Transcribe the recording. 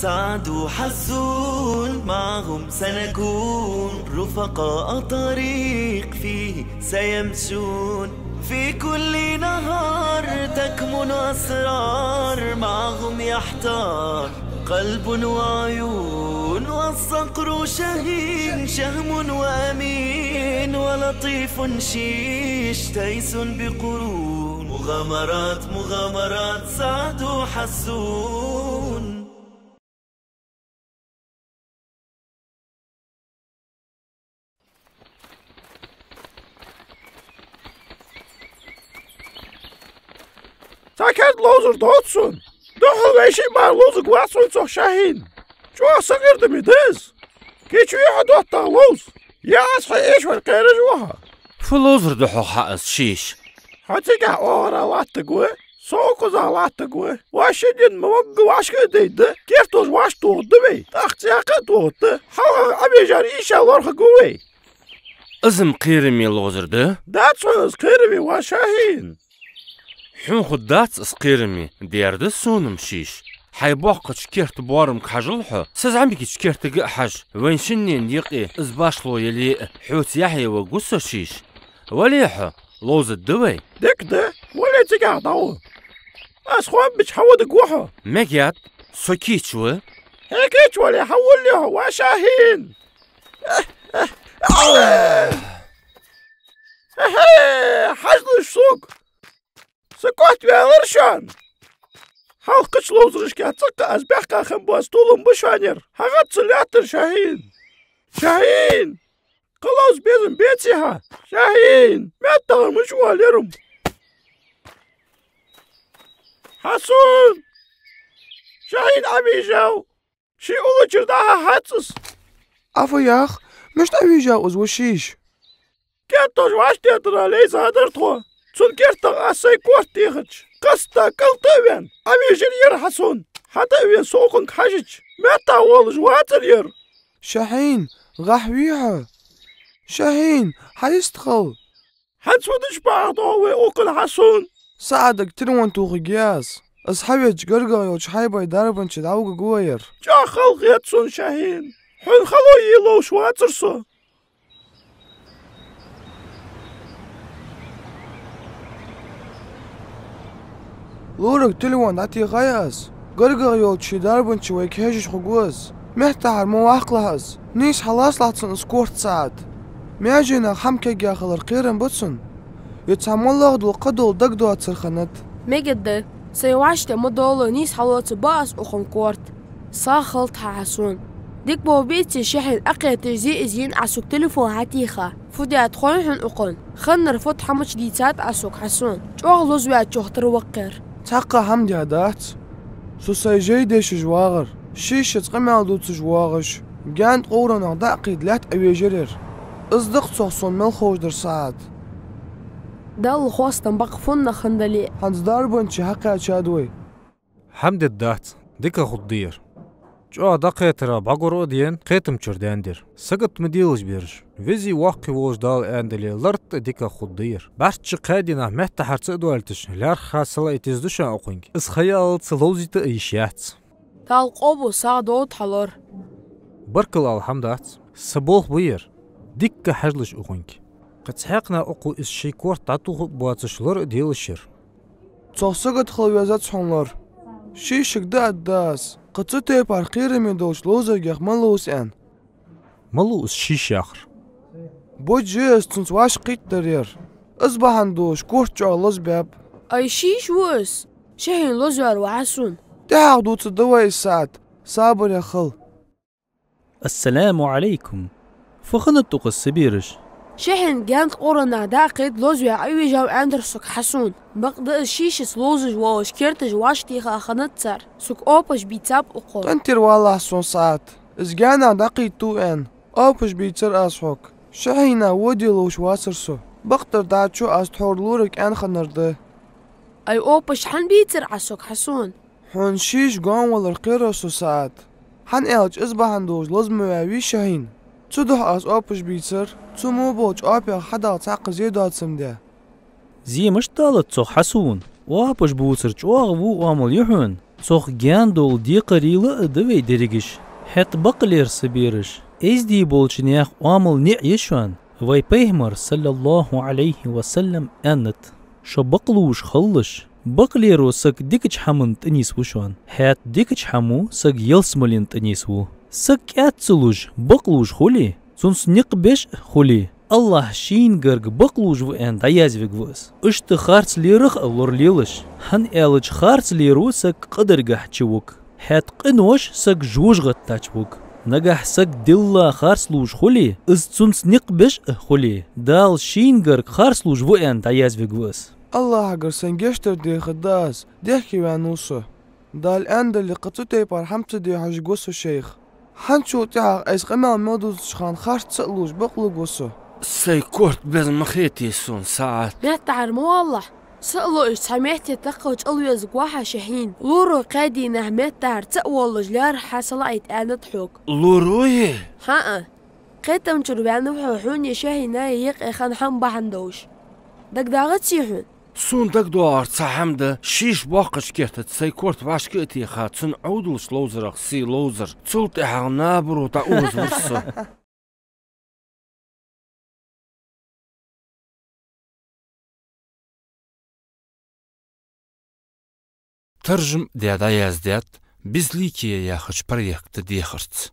سعد وحسون معهم سنكون رفقاء طريق فيه سيمشون في كل نهار تكمن أسرار معهم يحتار قلب وعيون والصقر شهين شهم وأمين ولطيف شيش تيس بقرون مغامرات مغامرات سعد وحسون. Taket lozer dotsun. Doch wees maar lozer gwatsun toch shahin. جو صغير دميدز. كيتشو يحدو الطاولوز. يا أصحى إيش والقير جوها. فلوزر دحو حقس شيش. هتيجا أورا واتقوي. سوكو زالاتقوي. واشدين موقع واش كديد. كيف توز واش تودبي. تختي أقد حاول أبي جاري إيش الله قوي. ازم قيرمي لوزر ده. داتس قيرمي وشاهين. حون خدات اسقيرمي ديارد السون مشيش حيبوق شكيرت بوارم كحجلحو سزعمك شكيرت قحج وين شنين يقي ازباشلو يلي حوت يحيى وقصو شيش وليحو لوز الدوي ديك ده ولا تقعدو اسخوان بش حود قوحو ميقيات سوكيتشو هيكيتش ولا حول له وشاهين حجل السوق سكوت بيالرشان حلقش لوزرش كاتسقى أزبحك خنبوز طولم بشانير هغت سلاتر شاهين شاهين قلوز بيزن بيتسيها شاهين ميتغر مشوها ليرم حسون شاهين أبي جاو شي أولو جرداها حاتس أفو ياخ مش أبي جاو وشيش كاتوش واش تيترا ليس هدرتو سون كيرتا أسي كورتيخش قستا كالتوين أبي جرير حسون حتى وين سوقن كحجج متى والج واترير شاهين غحويها شاهين حيستخل حتسودش بعضوي أوكل حسون ساعدك تروان توغياس أصحابي جرجا يوش حيبا يداربن شدعوغ جوير جا خلق يتسون شاهين حن خلو يلو شواترسو لورك تلوان داتي غياس جرجا يوش شداربن شوي كهجش خجوز محتار مواقع لهز نيش حلاس لاتسن سكورت ساعد مياجينا حمكة جا خلر قيرن بطسن يتعمل لغدو قدو دقدو اتسرخنت ميجد سيواشت مدولو نيس حلوات باس وخن كورت ساخلت حسون ديك بو بيتي شحن أقيا تجزي إزين عسوك تليفون هاتيخا فودي أتخونحن أقون خنر فوت حمش ديتات عسوك حسون جوغ لوزوات جوغتر وقر تاقا حمدي هدات سو سيجي ديش جواغر شيشة قمع دوت جواغش جاند قورنا داقيد لات أويجرير اصدق صوصون ملخوش در ساعد دال خوستن بقفون خندلي هنز داربن شي حقا شادوي حمد الدات ديكا خضير جو دقيترا بعقرو دين قيتم چرداندر سقط مديلش بيرش فيزي واقي ووش دال اندلي لرت ديكا خضير بارتش قادينا مهتا حرص ادوالتش لار خاصلا اتزدوشان اقوينك اس خيال سلوزيت ايشيات تال قوبو ساعدوت حلور بركل الحمدات سبوخ بير ديكا حجلش اقوينك قد حقنا اقو اس شيكور تاتو بواتشلور ديلشير تصقط خلويازات صنلر شيشك داس قطتي بارقير من دوش لوزر يخ ملوس ان ملوس شيش اخر بوجيس تنس واش قيت درير اصبح عندوش كورت جالوز باب اي شيش وس شهين لوزر وعسون تعودو تدوي الساعد صابر يا خل السلام عليكم فخنتو السبيرش شحن جانت قرنا داقيد لوزويا ايوي جاو اندرسوك حسون بقد شيشس لوزج واش كيرتج واش تيخا خنتسر سوك اوبش بيتاب اقول تنتر والله سون ساعت ازجانا داقيد تو ان اوبش بيتسر اسحوك شحينا ودي لوش واسرسو بقدر داتشو استحور لورك ان خنرده اي اوبش حن بيتر عسوك حسون حن شيش قان ولا القيرسو ساعت حن الج اصبح عندوش لازم يعوي شاهين تدح از اوبش بيتر تو مو بوش اوبي حدا تعق زيدات سمده زي مش طالت صو حسون وابش بوتر جواغ وو وامل يحون صوخ جان دول دي قريلة دوي دريجش حت بقلير سبيرش إز دي بولشنياخ وامل نعيشوان وي بيهمر صلى الله عليه وسلم أنت شو بقلوش خلش بقليرو سك ديكش حمن تنيس وشوان حت ديكش حمو سك يلسملين تنيس و سك أتسلوش بقلوش خولي سنس نقبش خولي الله شين غرق بقلوش وان دايازوك وس اشت خارц ليرخ اللور ليلش هن الج خارц ليرو سك قدرگح چوك حت قنوش سك جوجغت تاچوك نجح سك دلا خارц لوش خولي از سنس نقبش خولي دال شين غرق خارц لوش وان دايازوك وس الله اگر سنگشتر دي خداس ديحكي وانوسو دال اند اللي قطوتي برحمت دي حجگوسو شيخ حنشو تاع ايس قمال مودوز شخان خارץ لوش بقلوغوسو سيكورت بز مخيتي سون ساعات ما تعرمو والله سألو إيش سمعتي تقوش ألويز قواحة شحين لورو قادي نهمت تار تقوال جلار حصلعيت أنا تحوك لوروي ها قيتم جربانو حون يشاهي ناي يق إخان حم بحندوش دك داغت سيحون سون دك دوار تسحمده شيش باقش كيرتت سيكورت باش كيتي خاتسن عودلش لوزرق سي لوزر تسلت إحال نابرو تاوز ورسو ترجم ديادا يازدات بزليكي ياخش بريكت ديخرت